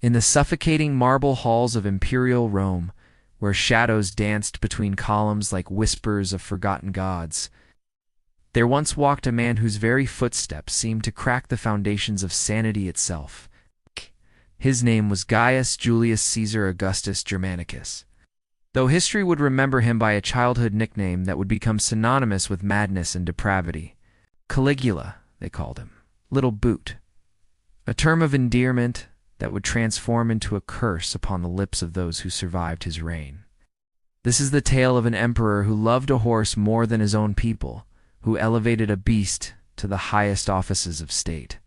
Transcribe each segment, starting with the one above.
In the suffocating marble halls of imperial Rome, where shadows danced between columns like whispers of forgotten gods, there once walked a man whose very footsteps seemed to crack the foundations of sanity itself. His name was Gaius Julius Caesar Augustus Germanicus, though history would remember him by a childhood nickname that would become synonymous with madness and depravity. Caligula, they called him, Little Boot, a term of endearment that would transform into a curse upon the lips of those who survived his reign. This is the tale of an emperor who loved a horse more than his own people, who elevated a beast to the highest offices of state,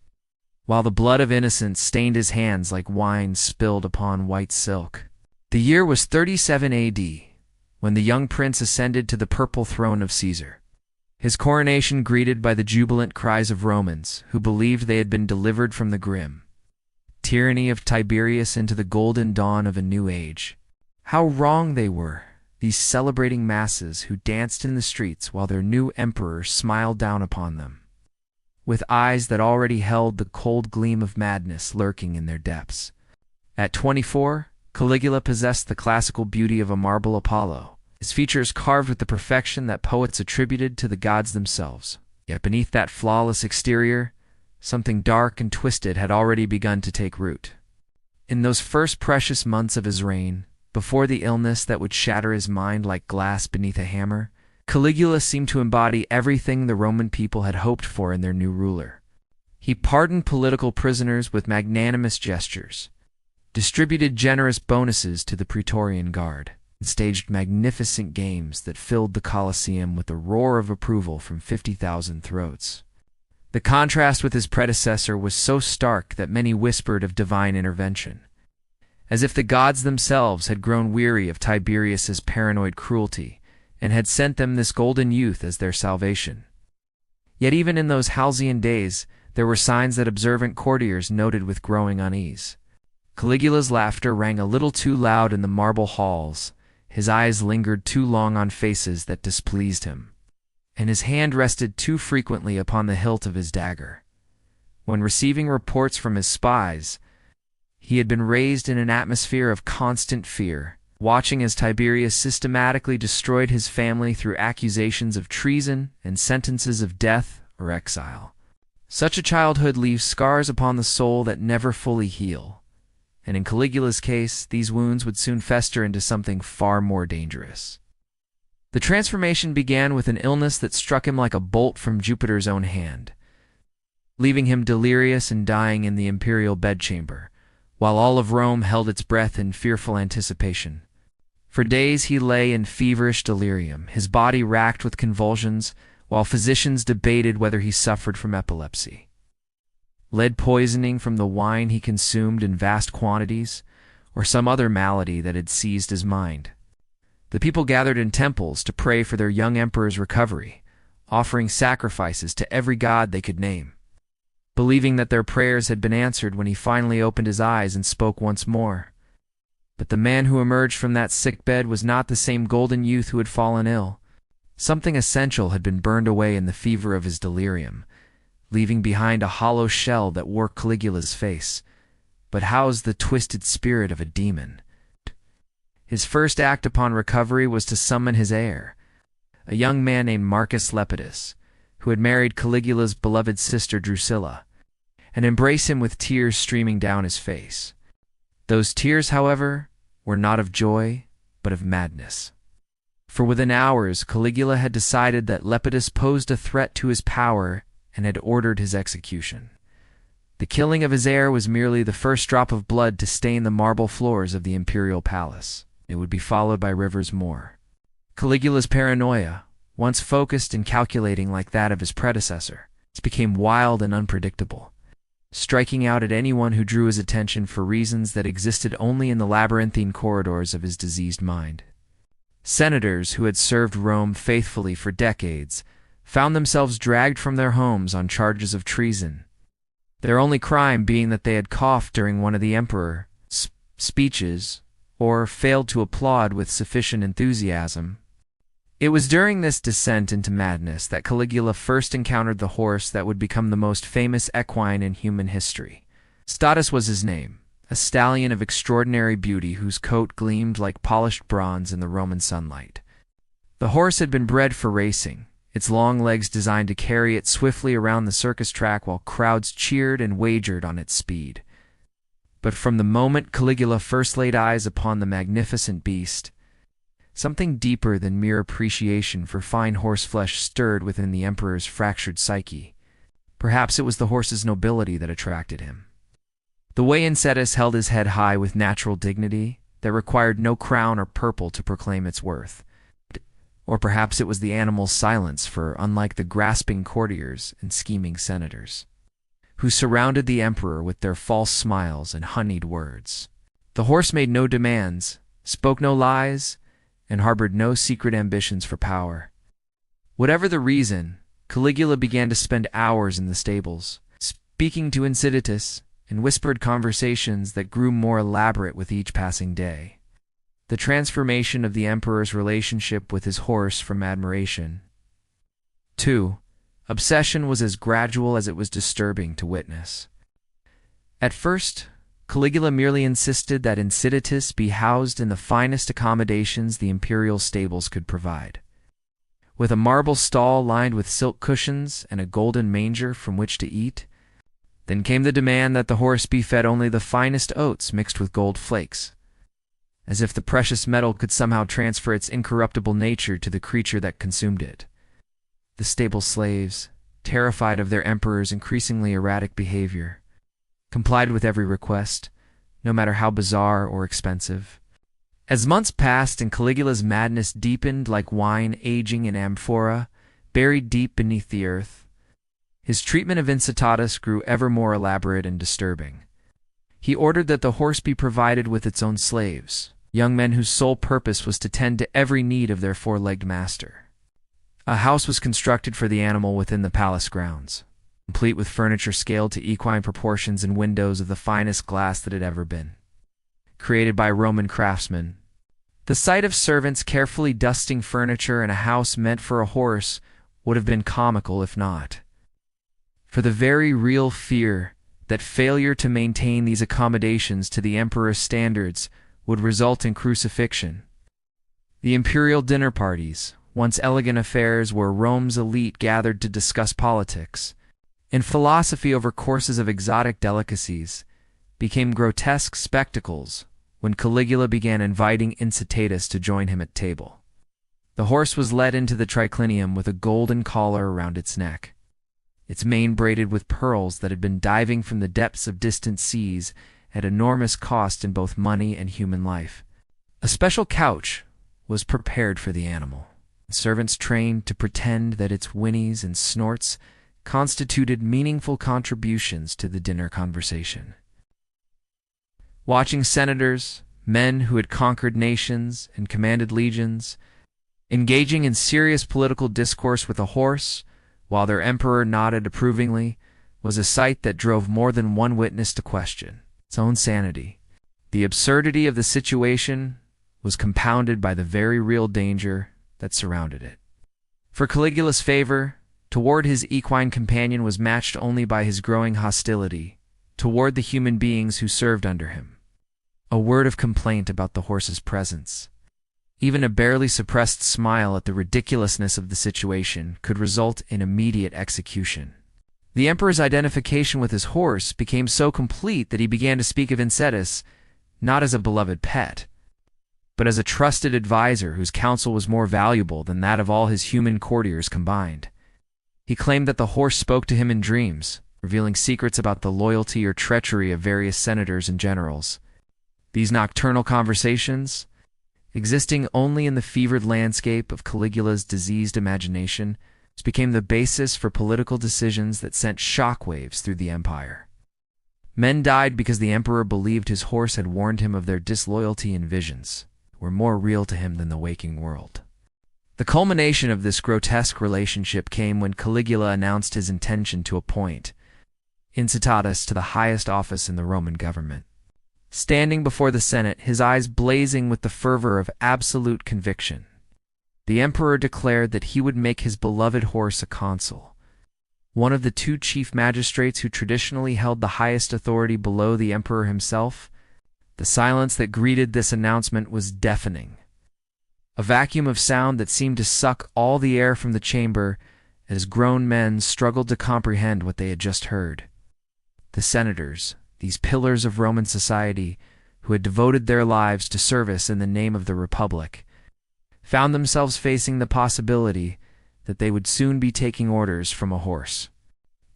while the blood of innocents stained his hands like wine spilled upon white silk. The year was 37 AD, when the young prince ascended to the purple throne of Caesar, his coronation greeted by the jubilant cries of Romans who believed they had been delivered from the grim tyranny of Tiberius into the golden dawn of a new age. How wrong they were, these celebrating masses who danced in the streets while their new emperor smiled down upon them, with eyes that already held the cold gleam of madness lurking in their depths. At 24, Caligula possessed the classical beauty of a marble Apollo, his features carved with the perfection that poets attributed to the gods themselves. Yet beneath that flawless exterior, something dark and twisted had already begun to take root. In those first precious months of his reign, before the illness that would shatter his mind like glass beneath a hammer, Caligula seemed to embody everything the Roman people had hoped for in their new ruler. He pardoned political prisoners with magnanimous gestures, distributed generous bonuses to the Praetorian Guard, and staged magnificent games that filled the Colosseum with a roar of approval from 50,000 throats. The contrast with his predecessor was so stark that many whispered of divine intervention, as if the gods themselves had grown weary of Tiberius's paranoid cruelty and had sent them this golden youth as their salvation. Yet even in those halcyon days, there were signs that observant courtiers noted with growing unease. Caligula's laughter rang a little too loud in the marble halls, his eyes lingered too long on faces that displeased him, and his hand rested too frequently upon the hilt of his dagger. When receiving reports from his spies, he had been raised in an atmosphere of constant fear, watching as Tiberius systematically destroyed his family through accusations of treason and sentences of death or exile. Such a childhood leaves scars upon the soul that never fully heal, and in Caligula's case, these wounds would soon fester into something far more dangerous. The transformation began with an illness that struck him like a bolt from Jupiter's own hand, leaving him delirious and dying in the imperial bedchamber, while all of Rome held its breath in fearful anticipation. For days he lay in feverish delirium, his body racked with convulsions, while physicians debated whether he suffered from epilepsy, lead poisoning from the wine he consumed in vast quantities, or some other malady that had seized his mind. The people gathered in temples to pray for their young emperor's recovery, offering sacrifices to every god they could name, believing that their prayers had been answered when he finally opened his eyes and spoke once more. But the man who emerged from that sickbed was not the same golden youth who had fallen ill. Something essential had been burned away in the fever of his delirium, leaving behind a hollow shell that wore Caligula's face, but housed the twisted spirit of a demon. His first act upon recovery was to summon his heir, a young man named Marcus Lepidus, who had married Caligula's beloved sister Drusilla, and embrace him with tears streaming down his face. Those tears, however, were not of joy, but of madness. For within hours Caligula had decided that Lepidus posed a threat to his power and had ordered his execution. The killing of his heir was merely the first drop of blood to stain the marble floors of the imperial palace. It would be followed by rivers more. Caligula's paranoia, once focused and calculating like that of his predecessor, became wild and unpredictable, striking out at anyone who drew his attention for reasons that existed only in the labyrinthine corridors of his diseased mind. Senators who had served Rome faithfully for decades found themselves dragged from their homes on charges of treason, their only crime being that they had coughed during one of the emperor's speeches or failed to applaud with sufficient enthusiasm. It was during this descent into madness that Caligula first encountered the horse that would become the most famous equine in human history. Incitatus was his name, a stallion of extraordinary beauty whose coat gleamed like polished bronze in the Roman sunlight. The horse had been bred for racing, its long legs designed to carry it swiftly around the circus track while crowds cheered and wagered on its speed. But from the moment Caligula first laid eyes upon the magnificent beast, something deeper than mere appreciation for fine horseflesh stirred within the emperor's fractured psyche. Perhaps it was the horse's nobility that attracted him. The way Incitatus held his head high with natural dignity that required no crown or purple to proclaim its worth. Or perhaps it was the animal's silence, for unlike the grasping courtiers and scheming senators, who surrounded the emperor with their false smiles and honeyed words, the horse made no demands, spoke no lies, and harbored no secret ambitions for power. Whatever the reason, Caligula began to spend hours in the stables, speaking to Incitatus in whispered conversations that grew more elaborate with each passing day. The transformation of the emperor's relationship with his horse from admiration to obsession was as gradual as it was disturbing to witness. At first, Caligula merely insisted that Incitatus be housed in the finest accommodations the imperial stables could provide, with a marble stall lined with silk cushions and a golden manger from which to eat. Then came the demand that the horse be fed only the finest oats mixed with gold flakes, as if the precious metal could somehow transfer its incorruptible nature to the creature that consumed it. The stable slaves, terrified of their emperor's increasingly erratic behavior, complied with every request, no matter how bizarre or expensive. As months passed and Caligula's madness deepened like wine aging in amphora, buried deep beneath the earth, his treatment of Incitatus grew ever more elaborate and disturbing. He ordered that the horse be provided with its own slaves, young men whose sole purpose was to tend to every need of their four-legged master. A house was constructed for the animal within the palace grounds, complete with furniture scaled to equine proportions and windows of the finest glass that had ever been created by Roman craftsmen. The sight of servants carefully dusting furniture in a house meant for a horse would have been comical if not for the very real fear that failure to maintain these accommodations to the emperor's standards would result in crucifixion. The imperial dinner parties, once elegant affairs where Rome's elite gathered to discuss politics and philosophy over courses of exotic delicacies, became grotesque spectacles when Caligula began inviting Incitatus to join him at table. The horse was led into the triclinium with a golden collar around its neck, its mane braided with pearls that had been diving from the depths of distant seas at enormous cost in both money and human life. A special couch was prepared for the animal, servants trained to pretend that its whinnies and snorts constituted meaningful contributions to the dinner conversation. Watching senators, men who had conquered nations and commanded legions, engaging in serious political discourse with a horse, while their emperor nodded approvingly, was a sight that drove more than one witness to question its own sanity. The absurdity of the situation was compounded by the very real danger that surrounded it. For Caligula's favor toward his equine companion was matched only by his growing hostility toward the human beings who served under him. A word of complaint about the horse's presence, even a barely suppressed smile at the ridiculousness of the situation, could result in immediate execution. The emperor's identification with his horse became so complete that he began to speak of Incitatus not as a beloved pet, but as a trusted advisor whose counsel was more valuable than that of all his human courtiers combined. He claimed that the horse spoke to him in dreams, revealing secrets about the loyalty or treachery of various senators and generals. These nocturnal conversations, existing only in the fevered landscape of Caligula's diseased imagination, became the basis for political decisions that sent shockwaves through the empire. Men died because the emperor believed his horse had warned him of their disloyalty, and visions were more real to him than the waking world. The culmination of this grotesque relationship came when Caligula announced his intention to appoint Incitatus to the highest office in the Roman government. Standing before the Senate, his eyes blazing with the fervor of absolute conviction, the emperor declared that he would make his beloved horse a consul, one of the two chief magistrates who traditionally held the highest authority below the emperor himself. The silence that greeted this announcement was deafening. A vacuum of sound that seemed to suck all the air from the chamber as grown men struggled to comprehend what they had just heard. The senators, these pillars of Roman society, who had devoted their lives to service in the name of the Republic, found themselves facing the possibility that they would soon be taking orders from a horse.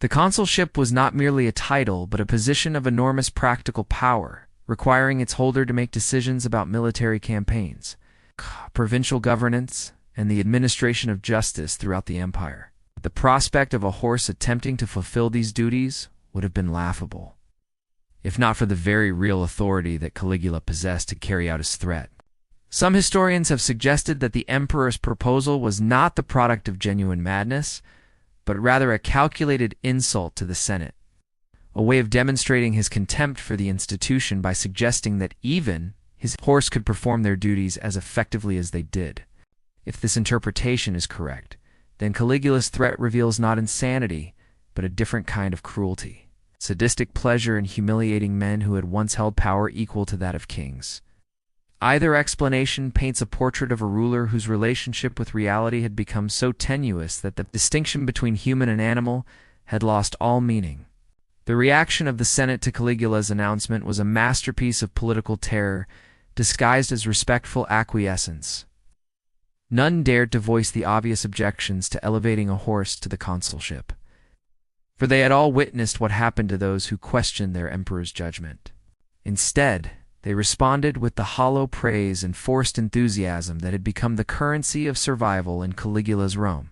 The consulship was not merely a title, but a position of enormous practical power, requiring its holder to make decisions about military campaigns, provincial governance, and the administration of justice throughout the empire. The prospect of a horse attempting to fulfill these duties would have been laughable, if not for the very real authority that Caligula possessed to carry out his threat. Some historians have suggested that the emperor's proposal was not the product of genuine madness, but rather a calculated insult to the Senate, a way of demonstrating his contempt for the institution by suggesting that even his horse could perform their duties as effectively as they did. If this interpretation is correct, then Caligula's threat reveals not insanity, but a different kind of cruelty, sadistic pleasure in humiliating men who had once held power equal to that of kings. Either explanation paints a portrait of a ruler whose relationship with reality had become so tenuous that the distinction between human and animal had lost all meaning. The reaction of the Senate to Caligula's announcement was a masterpiece of political terror, disguised as respectful acquiescence. None dared to voice the obvious objections to elevating a horse to the consulship, for they had all witnessed what happened to those who questioned their emperor's judgment. Instead, they responded with the hollow praise and forced enthusiasm that had become the currency of survival in Caligula's Rome.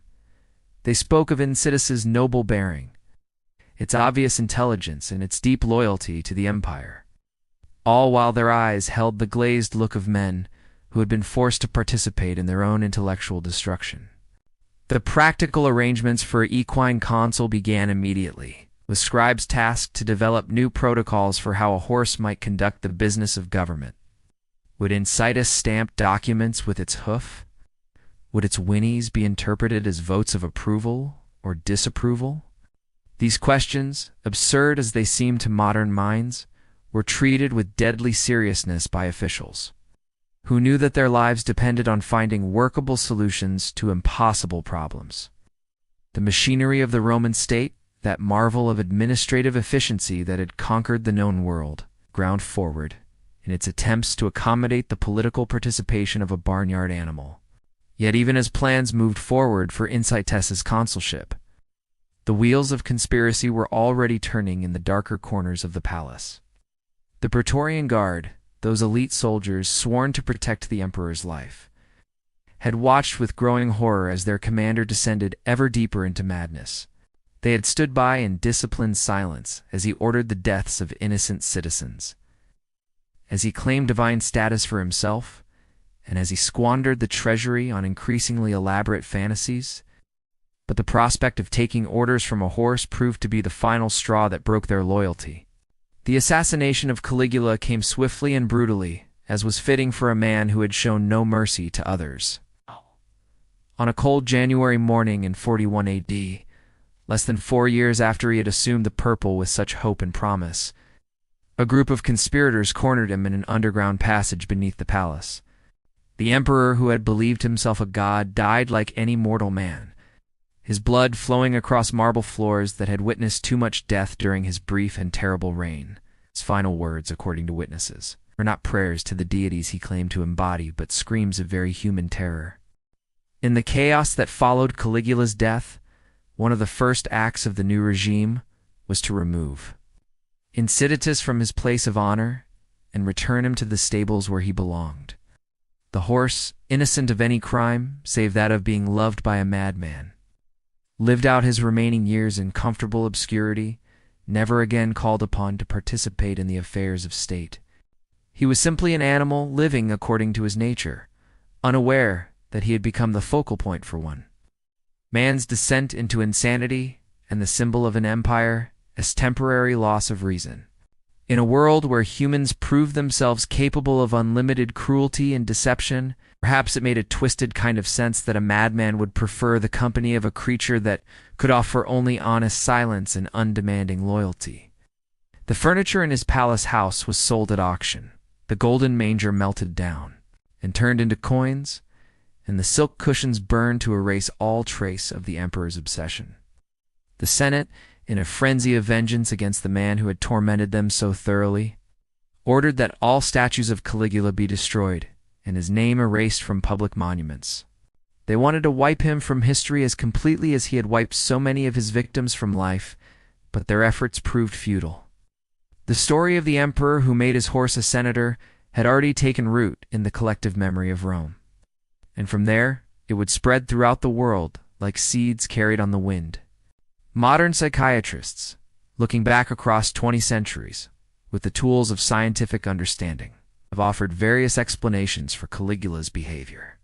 They spoke of Incitatus's noble bearing, its obvious intelligence, and its deep loyalty to the empire, all while their eyes held the glazed look of men who had been forced to participate in their own intellectual destruction. The practical arrangements for an equine consul began immediately, with scribes tasked to develop new protocols for how a horse might conduct the business of government. Would Incitatus stamp documents with its hoof? Would its whinnies be interpreted as votes of approval or disapproval? These questions, absurd as they seem to modern minds, were treated with deadly seriousness by officials, who knew that their lives depended on finding workable solutions to impossible problems. The machinery of the Roman state, that marvel of administrative efficiency that had conquered the known world, ground forward in its attempts to accommodate the political participation of a barnyard animal. Yet even as plans moved forward for Incitatus's consulship, the wheels of conspiracy were already turning in the darker corners of the palace. The Praetorian Guard, those elite soldiers sworn to protect the emperor's life, had watched with growing horror as their commander descended ever deeper into madness. They had stood by in disciplined silence as he ordered the deaths of innocent citizens, as he claimed divine status for himself, and as he squandered the treasury on increasingly elaborate fantasies. But the prospect of taking orders from a horse proved to be the final straw that broke their loyalty. The assassination of Caligula came swiftly and brutally, as was fitting for a man who had shown no mercy to others. On a cold January morning in 41 AD, less than 4 years after he had assumed the purple with such hope and promise, a group of conspirators cornered him in an underground passage beneath the palace. The emperor, who had believed himself a god, died like any mortal man, his blood flowing across marble floors that had witnessed too much death during his brief and terrible reign. His final words, according to witnesses, were not prayers to the deities he claimed to embody, but screams of very human terror. In the chaos that followed Caligula's death, one of the first acts of the new regime was to remove Incitatus from his place of honor and return him to the stables where he belonged. The horse, innocent of any crime save that of being loved by a madman, lived out his remaining years in comfortable obscurity, never again called upon to participate in the affairs of state. He was simply an animal living according to his nature, unaware that he had become the focal point for one. Man's descent into insanity and the symbol of an empire as temporary loss of reason. In a world where humans proved themselves capable of unlimited cruelty and deception, perhaps it made a twisted kind of sense that a madman would prefer the company of a creature that could offer only honest silence and undemanding loyalty. The furniture in his palace house was sold at auction, The golden manger melted down and turned into coins, and the silk cushions burned to erase all trace of the emperor's obsession. The Senate, in a frenzy of vengeance against the man who had tormented them so thoroughly, ordered that all statues of Caligula be destroyed and his name erased from public monuments. They wanted to wipe him from history as completely as he had wiped so many of his victims from life, but their efforts proved futile. The story of the emperor who made his horse a senator had already taken root in the collective memory of Rome, and from there it would spread throughout the world like seeds carried on the wind. Modern psychiatrists, looking back across 20 centuries with the tools of scientific understanding, have offered various explanations for Caligula's behavior.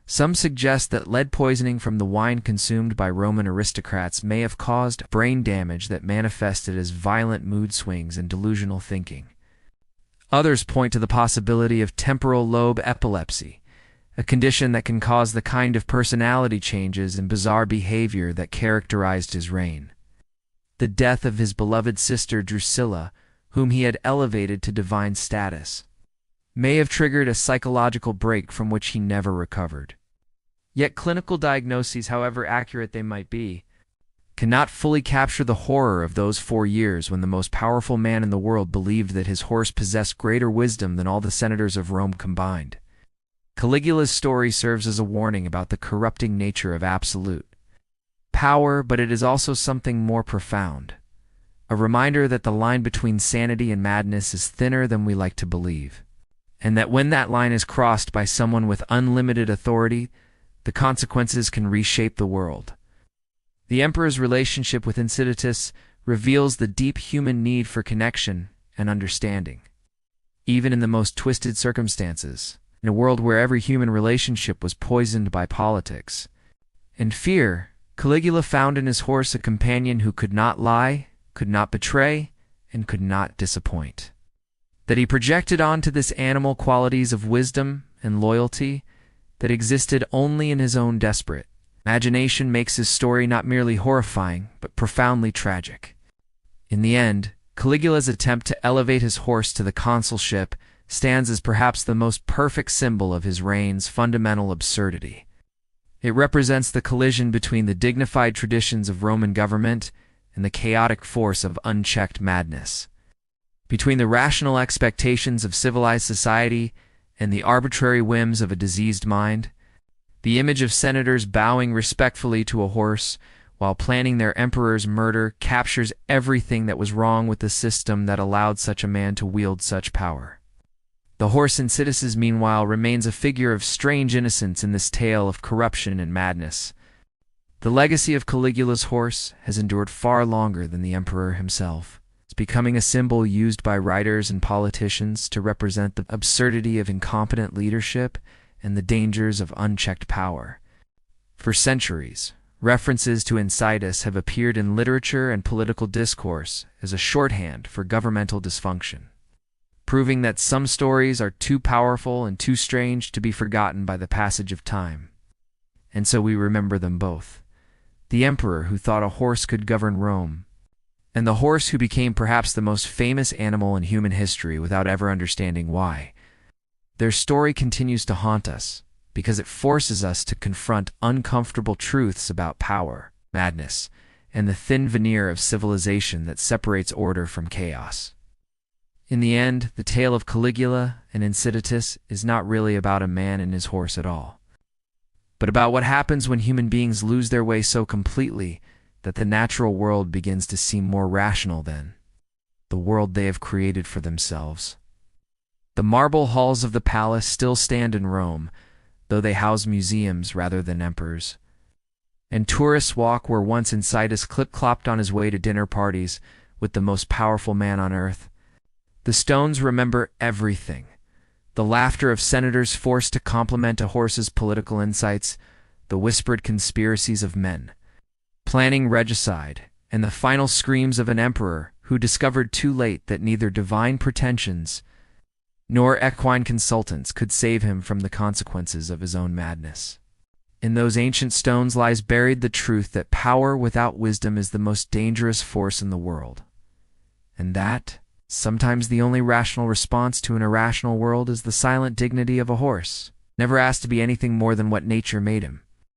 Some suggest that lead poisoning from the wine consumed by Roman aristocrats may have caused brain damage that manifested as violent mood swings and delusional thinking. Others point to the possibility of temporal lobe epilepsy, a condition that can cause the kind of personality changes and bizarre behavior that characterized his reign. The death of his beloved sister Drusilla, whom he had elevated to divine status, may have triggered a psychological break from which he never recovered. Yet clinical diagnoses, however accurate they might be, cannot fully capture the horror of those 4 years when the most powerful man in the world believed that his horse possessed greater wisdom than all the senators of Rome combined. Caligula's story serves as a warning about the corrupting nature of absolute power, but it is also something more profound, a reminder that the line between sanity and madness is thinner than we like to believe, and that when that line is crossed by someone with unlimited authority, the consequences can reshape the world. The emperor's relationship with Incitatus reveals the deep human need for connection and understanding. Even in the most twisted circumstances, in a world where every human relationship was poisoned by politics and fear, Caligula found in his horse a companion who could not lie, could not betray, and could not disappoint. That he projected onto this animal qualities of wisdom and loyalty that existed only in his own desperate imagination makes his story not merely horrifying, but profoundly tragic. In the end, Caligula's attempt to elevate his horse to the consulship stands as perhaps the most perfect symbol of his reign's fundamental absurdity. It represents the collision between the dignified traditions of Roman government and the chaotic force of unchecked madness, between the rational expectations of civilized society and the arbitrary whims of a diseased mind. The image of senators bowing respectfully to a horse while planning their emperor's murder captures everything that was wrong with the system that allowed such a man to wield such power. The horse Incitatus, meanwhile, remains a figure of strange innocence in this tale of corruption and madness. The legacy of Caligula's horse has endured far longer than the emperor himself. It's becoming a symbol used by writers and politicians to represent the absurdity of incompetent leadership and the dangers of unchecked power. For centuries, references to Incitatus have appeared in literature and political discourse as a shorthand for governmental dysfunction, proving that some stories are too powerful and too strange to be forgotten by the passage of time. And so we remember them both. The emperor who thought a horse could govern Rome, and the horse who became perhaps the most famous animal in human history without ever understanding why. Their story continues to haunt us because it forces us to confront uncomfortable truths about power, madness, and the thin veneer of civilization that separates order from chaos. In the end, the tale of Caligula and Incitatus is not really about a man and his horse at all, but about what happens when human beings lose their way so completely that the natural world begins to seem more rational than the world they have created for themselves. The marble halls of the palace still stand in Rome, though they house museums rather than emperors. And tourists walk where once Incitatus clip-clopped on his way to dinner parties with the most powerful man on earth. The stones remember everything. The laughter of senators forced to compliment a horse's political insights, the whispered conspiracies of men planning regicide, and the final screams of an emperor who discovered too late that neither divine pretensions nor equine consultants could save him from the consequences of his own madness. In those ancient stones lies buried the truth that power without wisdom is the most dangerous force in the world, and that Sometimes the only rational response to an irrational world is the silent dignity of a horse, never asked to be anything more than what nature made him.